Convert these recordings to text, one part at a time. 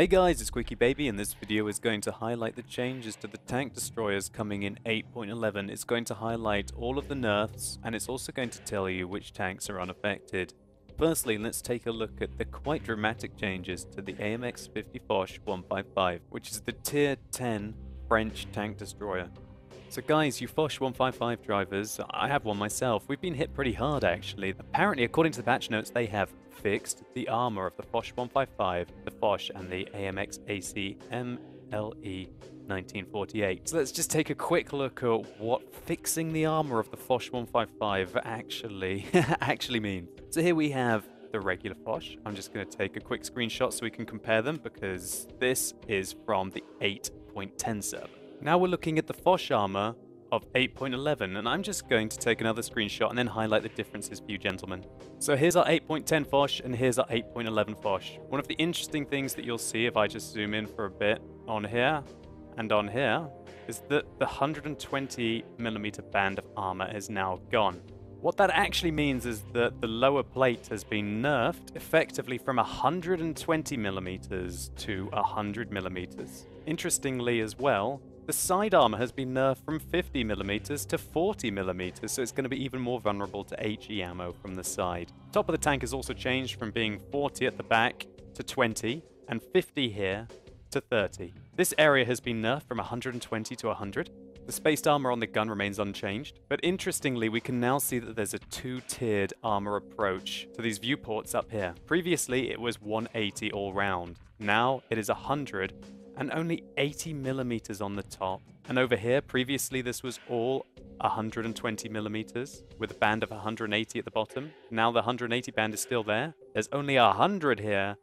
Hey guys, it's QuickyBaby, and this video is going to highlight the changes to the tank destroyers coming in 8.11. It's going to highlight all of the nerfs, and it's also going to tell you which tanks are unaffected. Firstly, let's take a look at the quite dramatic changes to the AMX-50 Foch 155, which is the Tier 10 French tank destroyer. So guys, you Foch 155 drivers, I have one myself, we've been hit pretty hard actually. Apparently, according to the patch notes, they have fixed the armor of the Foch 155, the Foch, and the AMX AC MLE 1948. So let's just take a quick look at what fixing the armor of the Foch 155 actually means. So here we have the regular Foch. I'm just going to take a quick screenshot so we can compare them, because this is from the 8.10 server. Now we're looking at the Foch armor of 8.11, and I'm just going to take another screenshot and then highlight the differences for you gentlemen. So here's our 8.10 Foch and here's our 8.11 Foch. One of the interesting things that you'll see if I just zoom in for a bit on here and on here is that the 120mm band of armor is now gone. What that actually means is that the lower plate has been nerfed effectively from 120mm to 100mm. Interestingly as well, the side armor has been nerfed from 50mm to 40mm, so it's going to be even more vulnerable to HE ammo from the side. Top of the tank has also changed from being 40 at the back to 20, and 50 here to 30. This area has been nerfed from 120 to 100. The spaced armor on the gun remains unchanged, but interestingly we can now see that there's a two-tiered armor approach to these viewports up here. Previously it was 180 all round, now it is 100 and only 80mm on the top. And over here, previously this was all 120mm with a band of 180 at the bottom. Now the 180 band is still there. There's only 100 here,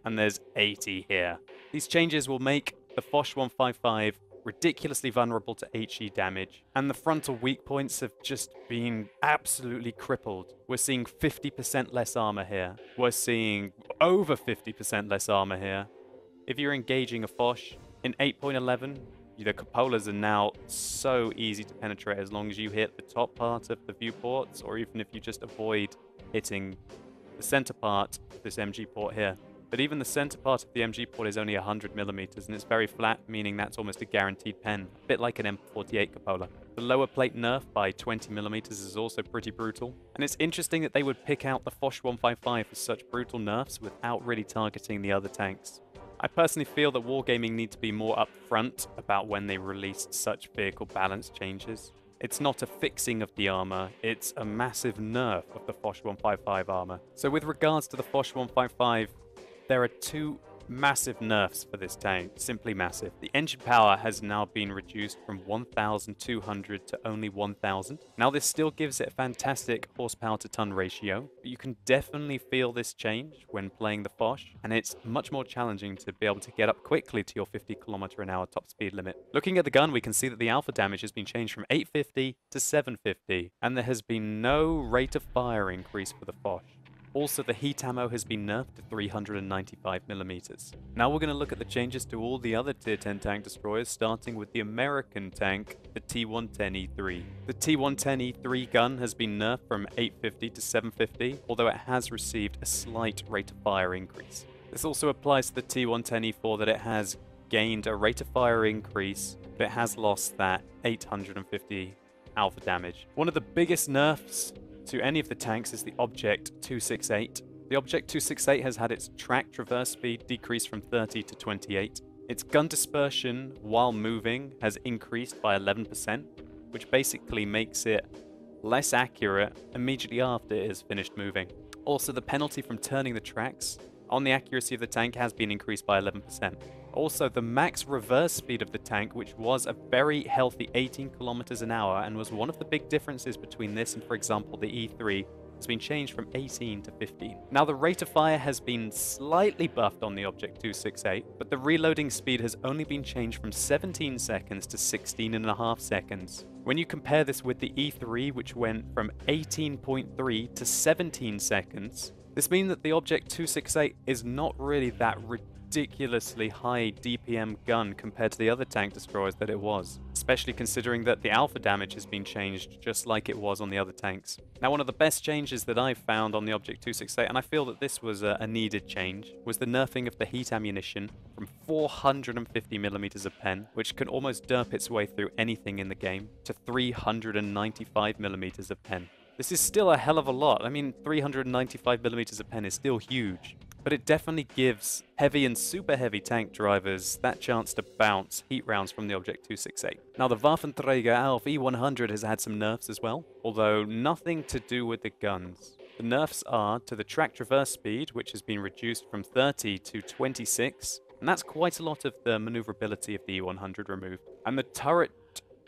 and there's 80 here. These changes will make the Foch 155 ridiculously vulnerable to HE damage, and the frontal weak points have just been absolutely crippled. We're seeing 50% less armor here. We're seeing over 50% less armor here. If you're engaging a Foch in 8.11, the cupolas are now so easy to penetrate as long as you hit the top part of the viewports, or even if you just avoid hitting the center part of this MG port here. But even the center part of the MG port is only 100mm, and it's very flat, meaning that's almost a guaranteed pen, a bit like an M48 cupola. The lower plate nerf by 20mm is also pretty brutal, and it's interesting that they would pick out the Foch 155 for such brutal nerfs without really targeting the other tanks. I personally feel that Wargaming need to be more upfront about when they released such vehicle balance changes. It's not a fixing of the armor, it's a massive nerf of the Foch 155 armor. So with regards to the Foch 155, there are two massive nerfs for this tank, simply massive. The engine power has now been reduced from 1,200 to only 1,000. Now this still gives it a fantastic horsepower to ton ratio, but you can definitely feel this change when playing the Foch, and it's much more challenging to be able to get up quickly to your 50km/h top speed limit. Looking at the gun, we can see that the alpha damage has been changed from 850 to 750, and there has been no rate of fire increase for the Foch. Also, the heat ammo has been nerfed to 395mm. Now we're going to look at the changes to all the other Tier 10 tank destroyers, starting with the American tank, the T10 The T10 E3 gun has been nerfed from 850 to 750, although it has received a slight rate of fire increase. This also applies to the T10 E4, that it has gained a rate of fire increase, but it has lost that 850 alpha damage. One of the biggest nerfs to any of the tanks is the Object 268. The Object 268 has had its track traverse speed decreased from 30 to 28. Its gun dispersion while moving has increased by 11%, which basically makes it less accurate immediately after it is finished moving. Also, the penalty from turning the tracks on the accuracy of the tank has been increased by 11%. Also, the max reverse speed of the tank, which was a very healthy 18km/h and was one of the big differences between this and, for example, the E3, has been changed from 18 to 15. Now, the rate of fire has been slightly buffed on the Object 268, but the reloading speed has only been changed from 17 seconds to 16.5 seconds. When you compare this with the E3, which went from 18.3 to 17 seconds, this means that the Object 268 is not really that ridiculous ridiculously high DPM gun compared to the other tank destroyers that it was, especially considering that the alpha damage has been changed just like it was on the other tanks. Now, one of the best changes that I've found on the Object 268, and I feel that this was a needed change, was the nerfing of the heat ammunition from 450mm of pen, which can almost derp its way through anything in the game, to 395mm of pen. This is still a hell of a lot. I mean, 395mm of pen is still huge, but it definitely gives heavy and super heavy tank drivers that chance to bounce heat rounds from the Object 268. Now, the Waffenträger Alf E100 has had some nerfs as well, although nothing to do with the guns. The nerfs are to the track traverse speed, which has been reduced from 30 to 26, and that's quite a lot of the maneuverability of the E100 removed. And the turret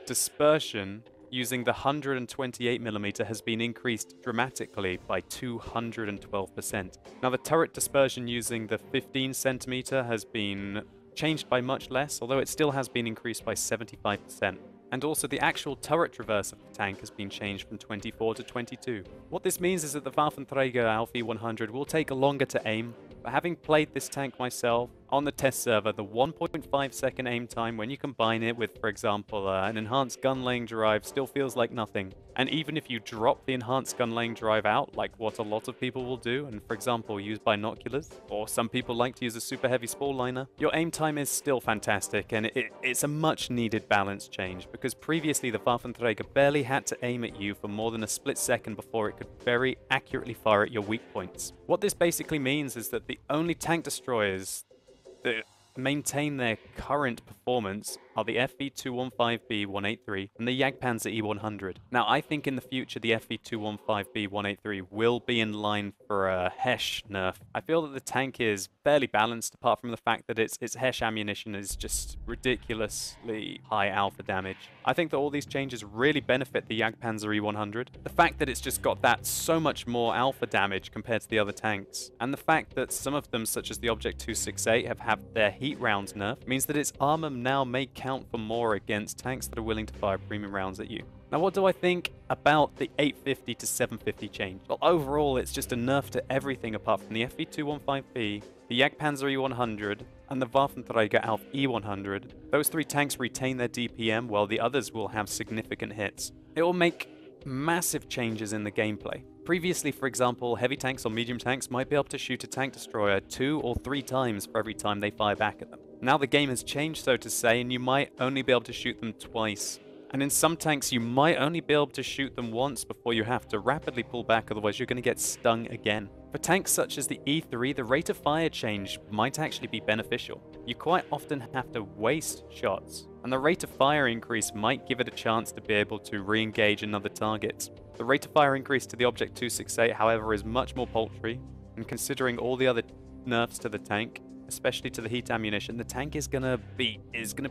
dispersion using the 128mm has been increased dramatically by 212%. Now, the turret dispersion using the 15cm has been changed by much less, although it still has been increased by 75%. And also the actual turret traverse of the tank has been changed from 24 to 22. What this means is that the Waffenträger Alf E100 will take longer to aim, but having played this tank myself on the test server, the 1.5 second aim time when you combine it with, for example, an enhanced gun laying drive still feels like nothing. And even if you drop the enhanced gun laying drive out, like what a lot of people will do, and for example use binoculars, or some people like to use a super heavy spall liner, your aim time is still fantastic, and it's a much needed balance change, because previously the Waffenträger barely had to aim at you for more than a split second before it could very accurately fire at your weak points. What this basically means is that the only tank destroyers that maintain their current performance are the FV215B183 and the Jagdpanzer E100. Now, I think in the future the FV215B183 will be in line for a Hesh nerf. I feel that the tank is fairly balanced, apart from the fact that its Hesh ammunition is just ridiculously high alpha damage. I think that all these changes really benefit the Jagdpanzer E100. The fact that it's just got that so much more alpha damage compared to the other tanks, and the fact that some of them, such as the Object 268, have had their heat rounds nerfed, means that its armor now may count for more against tanks that are willing to fire premium rounds at you. Now, what do I think about the 850 to 750 change? Well, overall, it's just a nerf to everything apart from the FV215B, the Jagdpanzer E100, and the Waffenträger Alf E100. Those three tanks retain their DPM, while the others will have significant hits. It will make massive changes in the gameplay. Previously, for example, heavy tanks or medium tanks might be able to shoot a tank destroyer 2 or 3 times for every time they fire back at them. Now the game has changed, so to say, and you might only be able to shoot them twice. And in some tanks, you might only be able to shoot them once before you have to rapidly pull back, otherwise you're going to get stung again. For tanks such as the E3, the rate of fire change might actually be beneficial. You quite often have to waste shots, and the rate of fire increase might give it a chance to be able to re-engage another target. The rate of fire increase to the Object 268, however, is much more paltry, and considering all the other nerfs to the tank, especially to the heat ammunition, the tank is gonna be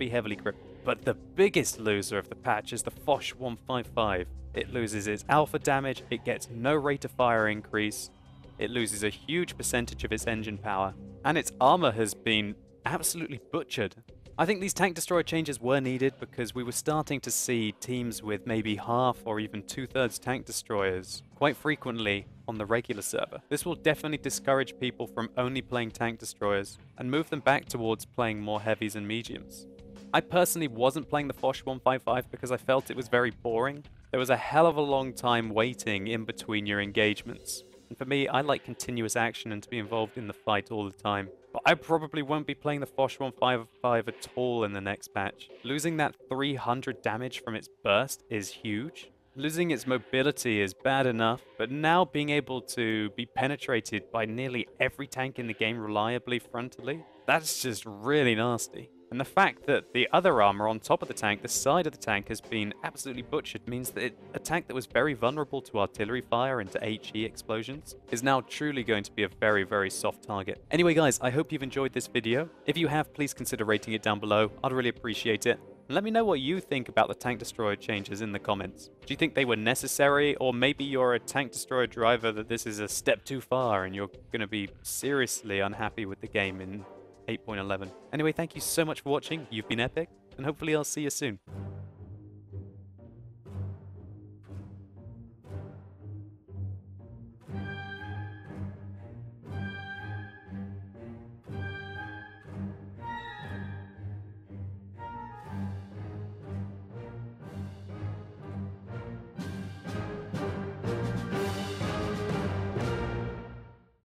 heavily crippled. But the biggest loser of the patch is the Foch 155. It loses its alpha damage, it gets no rate of fire increase, it loses a huge percentage of its engine power, and its armor has been absolutely butchered. I think these tank destroyer changes were needed because we were starting to see teams with maybe half or even 2/3 tank destroyers quite frequently on the regular server. This will definitely discourage people from only playing tank destroyers and move them back towards playing more heavies and mediums. I personally wasn't playing the Foch 155 because I felt it was very boring. There was a hell of a long time waiting in between your engagements. And for me, I like continuous action and to be involved in the fight all the time. But I probably won't be playing the Foch 155 at all in the next patch. Losing that 300 damage from its burst is huge. Losing its mobility is bad enough, but now being able to be penetrated by nearly every tank in the game reliably frontally, that's just really nasty. And the fact that the other armor on top of the tank, the side of the tank, has been absolutely butchered means that a tank that was very vulnerable to artillery fire and to HE explosions is now truly going to be a very, very soft target. Anyway, guys, I hope you've enjoyed this video. If you have, please consider rating it down below. I'd really appreciate it. And let me know what you think about the tank destroyer changes in the comments. Do you think they were necessary, or maybe you're a tank destroyer driver that this is a step too far and you're going to be seriously unhappy with the game in 8.11. Anyway, thank you so much for watching. You've been epic, and hopefully I'll see you soon.